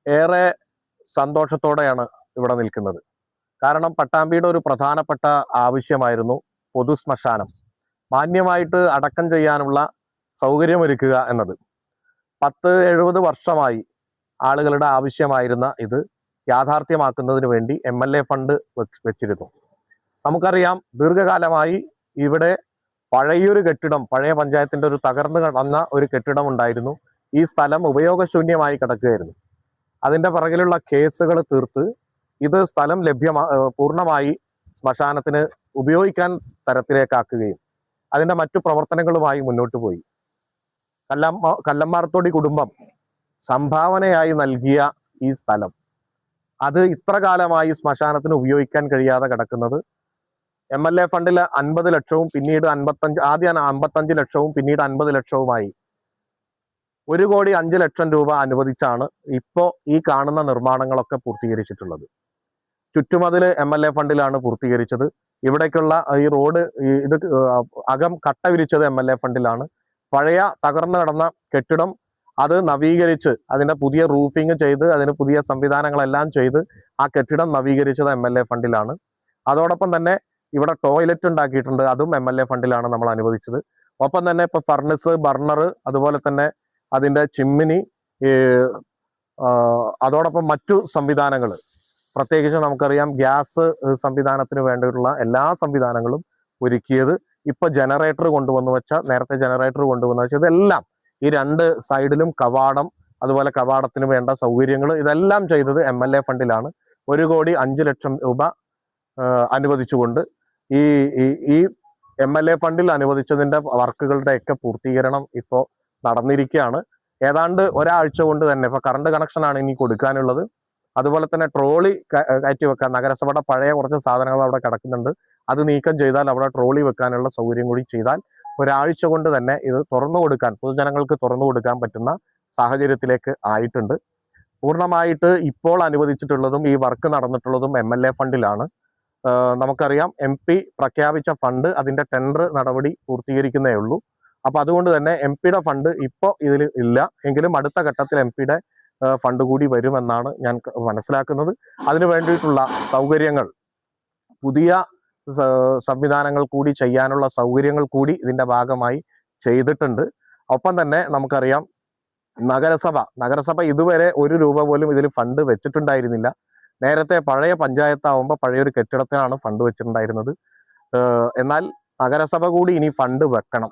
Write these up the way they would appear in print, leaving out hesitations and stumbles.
ഏറെ സന്തോഷത്തോടെയാണ് ഇവിടെ നിൽക്കുന്നത്. കാരണം പട്ടാമ്പിയുടെ ഒരു പ്രധാനപ്പെട്ട ആവശ്യമായിരുന്നു പൊതു ശ്മശാനം മാന്യമായിട്ട് അടക്കം ചെയ്യാനുള്ള സൗകര്യമൊരുക്കുക എന്നത്. 10-70 വർഷമായി ആളുകളുടെ ആവശ്യമായിരുന്ന ഇത് യാഥാർത്ഥ്യമാക്കുന്നതിന് വേണ്ടി MLA ഫണ്ട് വെച്ചിരുന്നു. നമുക്കറിയാം, ദീർഘകാലമായി ഇവിടെ പഴയൊരു കെട്ടിടം, പഴയ പഞ്ചായത്തിന്റെ ഒരു തകർന്നു കിടന്ന ഒരു കെട്ടിടം ഉണ്ടായിരുന്നു. ഈ സ്ഥലം ഉപയോഗശൂന്യമായി കിടക്കുകയായിരുന്നു. അതിന്റെ പിറകിലുള്ള കേസുകൾ തീർത്ത് ഇത് സ്ഥലം പൂർണ്ണമായി ശ്മശാനത്തിന് ഉപയോഗിക്കാൻ തരത്തിലേക്കാക്കുകയും അതിന്റെ മറ്റു പ്രവർത്തനങ്ങളുമായി മുന്നോട്ട് പോയി. കല്ലമ്മാർത്തോടി കുടുംബം സംഭാവനയായി നൽകിയ ഈ സ്ഥലം അത് ഇത്ര കാലമായി ശ്മശാനത്തിന് ഉപയോഗിക്കാൻ കഴിയാതെ കിടക്കുന്നത് MLA ഫണ്ടിൽ 50 ലക്ഷവും പിന്നീട് ആദ്യം 55 ലക്ഷവും പിന്നീട് 50 ലക്ഷവുമായി 1,05,00,000 രൂപ അനുവദിച്ചാണ് ഇപ്പോൾ ഈ കാണുന്ന നിർമ്മാണങ്ങളൊക്കെ പൂർത്തീകരിച്ചിട്ടുള്ളത്. ചുറ്റുമതിൽ MLA ഫണ്ടിലാണ് പൂർത്തീകരിച്ചത്. ഇവിടേക്കുള്ള ഈ റോഡ് ഇത് അകം കട്ട വിരിച്ചത് MLA ഫണ്ടിലാണ്. പഴയ തകർന്നു കിടന്ന കെട്ടിടം അത് നവീകരിച്ച് അതിന്റെ പുതിയ റൂഫിങ് ചെയ്ത് അതിന് പുതിയ സംവിധാനങ്ങളെല്ലാം ചെയ്ത് ആ കെട്ടിടം നവീകരിച്ചത് MLA ഫണ്ടിലാണ്. അതോടൊപ്പം തന്നെ ഇവിടെ ടോയ്ലറ്റ് ഉണ്ടാക്കിയിട്ടുണ്ട്, അതും MLA ഫണ്ടിലാണ് നമ്മൾ അനുവദിച്ചത്. ഒപ്പം തന്നെ ഇപ്പൊ ഫർണിസ്, ബർണർ, അതുപോലെ തന്നെ അതിന്റെ ചിമ്മിനി, അതോടൊപ്പം മറ്റു സംവിധാനങ്ങൾ, പ്രത്യേകിച്ച് നമുക്കറിയാം ഗ്യാസ് സംവിധാനത്തിന് വേണ്ടിയിട്ടുള്ള എല്ലാ സംവിധാനങ്ങളും ഒരുക്കിയത്. ഇപ്പൊ ജനറേറ്റർ കൊണ്ടുവന്നു വെച്ച, നേരത്തെ ജനറേറ്റർ കൊണ്ടുവന്നു വെച്ച, ഇതെല്ലാം ഈ 2 സൈഡിലും കവാടം, അതുപോലെ കവാടത്തിന് വേണ്ട സൗകര്യങ്ങൾ, ഇതെല്ലാം ചെയ്തത് MLA ഫണ്ടിലാണ്. 1,05,00,000 രൂപ അനുവദിച്ചുകൊണ്ട് ഈ MLA ഫണ്ടിൽ അനുവദിച്ചതിന്റെ വർക്കുകളുടെയൊക്കെ പൂർത്തീകരണം ഇപ്പോൾ നടന്നിരിക്കുകയാണ്. ഏതാണ്ട് ഒരാഴ്ച കൊണ്ട് തന്നെ ഇപ്പൊ കറണ്ട് കണക്ഷനാണ് ഇനി കൊടുക്കാനുള്ളത്. അതുപോലെ തന്നെ ട്രോളി കയറ്റി വെക്കാൻ, നഗരസഭയുടെ പഴയ കുറച്ച് സാധനങ്ങൾ അവിടെ കിടക്കുന്നുണ്ട്, അത് നീക്കം ചെയ്താൽ അവിടെ ട്രോളി വെക്കാനുള്ള സൗകര്യം കൂടി ചെയ്താൽ ഒരാഴ്ച കൊണ്ട് തന്നെ ഇത് തുറന്നു കൊടുക്കാൻ, പൊതുജനങ്ങൾക്ക് തുറന്നു കൊടുക്കാൻ പറ്റുന്ന സാഹചര്യത്തിലേക്ക് ആയിട്ടുണ്ട്. പൂർണ്ണമായിട്ട് ഇപ്പോൾ അനുവദിച്ചിട്ടുള്ളതും ഈ വർക്ക് നടന്നിട്ടുള്ളതും MLA ഫണ്ടിലാണ്. നമുക്കറിയാം MP പ്രഖ്യാപിച്ച ഫണ്ട് അതിന്റെ ടെൻഡർ നടപടി പൂർത്തീകരിക്കുന്നേ ഉള്ളൂ. അപ്പൊ അതുകൊണ്ട് തന്നെ MP-യുടെ ഫണ്ട് ഇപ്പോൾ ഇതിൽ ഇല്ല. എങ്കിലും അടുത്ത ഘട്ടത്തിൽ MP-യുടെ ഫണ്ട് കൂടി വരുമെന്നാണ് ഞാൻ മനസ്സിലാക്കുന്നത്. അതിനു വേണ്ടിയിട്ടുള്ള സൗകര്യങ്ങൾ, പുതിയ സംവിധാനങ്ങൾ കൂടി ചെയ്യാനുള്ള സൗകര്യങ്ങൾ കൂടി ഇതിന്റെ ഭാഗമായി ചെയ്തിട്ടുണ്ട്. ഒപ്പം തന്നെ നമുക്കറിയാം നഗരസഭ ഇതുവരെ 1 രൂപ പോലും ഇതിൽ ഫണ്ട് വെച്ചിട്ടുണ്ടായിരുന്നില്ല. നേരത്തെ പഴയ പഞ്ചായത്താവുമ്പോൾ പഴയൊരു കെട്ടിടത്തിനാണ് ഫണ്ട് വെച്ചിട്ടുണ്ടായിരുന്നത്. എന്നാൽ നഗരസഭ കൂടി ഇനി ഫണ്ട് വെക്കണം.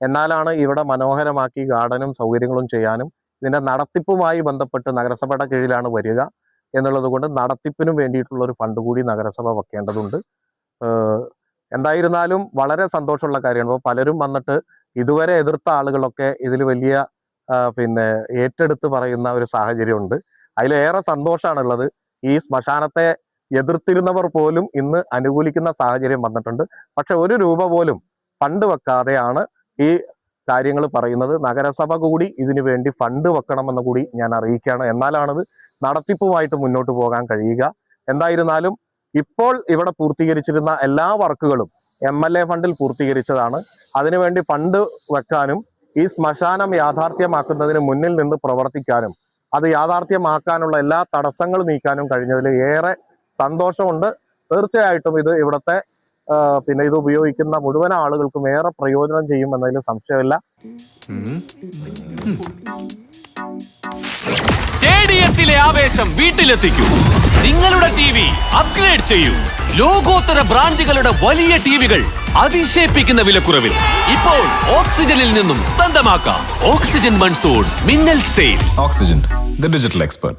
എന്നാലാണ് ഇവിടെ മനോഹരമാക്കി ഗാർഡനും സൗകര്യങ്ങളും ചെയ്യാനും ഇതിന്റെ നടത്തിപ്പുമായി ബന്ധപ്പെട്ട് നഗരസഭയുടെ കീഴിലാണ് വരിക എന്നുള്ളത് കൊണ്ട് നടത്തിപ്പിനും വേണ്ടിയിട്ടുള്ള ഒരു ഫണ്ട് കൂടി നഗരസഭ വെക്കേണ്ടതുണ്ട്. എന്തായിരുന്നാലും വളരെ സന്തോഷമുള്ള കാര്യമാണ്. അപ്പോൾ പലരും വന്നിട്ട് ഇതുവരെ എതിർത്ത ആളുകളൊക്കെ ഇതിൽ വലിയ ഏറ്റെടുത്ത് പറയുന്ന ഒരു സാഹചര്യമുണ്ട്. അതിലേറെ സന്തോഷമാണുള്ളത്. ഈ ശ്മശാനത്തെ എതിർത്തിരുന്നവർ പോലും ഇന്ന് അനുകൂലിക്കുന്ന സാഹചര്യം വന്നിട്ടുണ്ട്. പക്ഷെ 1 രൂപ പോലും ഫണ്ട് വെക്കാതെയാണ് ഈ കാര്യങ്ങൾ പറയുന്നത്. നഗരസഭ കൂടി ഇതിനു വേണ്ടി ഫണ്ട് വെക്കണമെന്ന് കൂടി ഞാൻ അറിയിക്കുകയാണ്. എന്നാലാണത് നടത്തിപ്പുമായിട്ട് മുന്നോട്ട് പോകാൻ കഴിയുക. എന്തായിരുന്നാലും ഇപ്പോൾ ഇവിടെ പൂർത്തീകരിച്ചിരുന്ന എല്ലാ വർക്കുകളും MLA ഫണ്ടിൽ പൂർത്തീകരിച്ചതാണ്. അതിനുവേണ്ടി ഫണ്ട് വെക്കാനും ഈ ശ്മശാനം യാഥാർത്ഥ്യമാക്കുന്നതിന് മുന്നിൽ നിന്ന് പ്രവർത്തിക്കാനും അത് യാഥാർത്ഥ്യമാക്കാനുള്ള എല്ലാ തടസ്സങ്ങളും നീക്കാനും കഴിഞ്ഞതിൽ ഏറെ സന്തോഷമുണ്ട്. തീർച്ചയായിട്ടും ഇത് ഇവിടുത്തെ ഇത് ഉപയോഗിക്കുന്ന മുഴുവൻ ആളുകൾക്കും ഏറെ പ്രയോജനം ചെയ്യുമെന്നതിൽ സംശയമില്ല. സ്റ്റേഡിയത്തിലെ ആവേശം വീട്ടിലെത്തിക്കൂ. നിങ്ങളുടെ TV അപ്ഗ്രേഡ് ചെയ്യൂ. ലോകോത്തര ബ്രാൻഡുകളുടെ വലിയ ടിവികൾ അതിശയിപ്പിക്കുന്ന വിലക്കുറവിൽ ഇപ്പോൾ ഓക്സിജനിൽ നിന്നും സ്വന്തമാക്കാം. ഓക്സിജൻ മൺസൂൺ മിന്നൽ sale. Oxygen, the digital expert.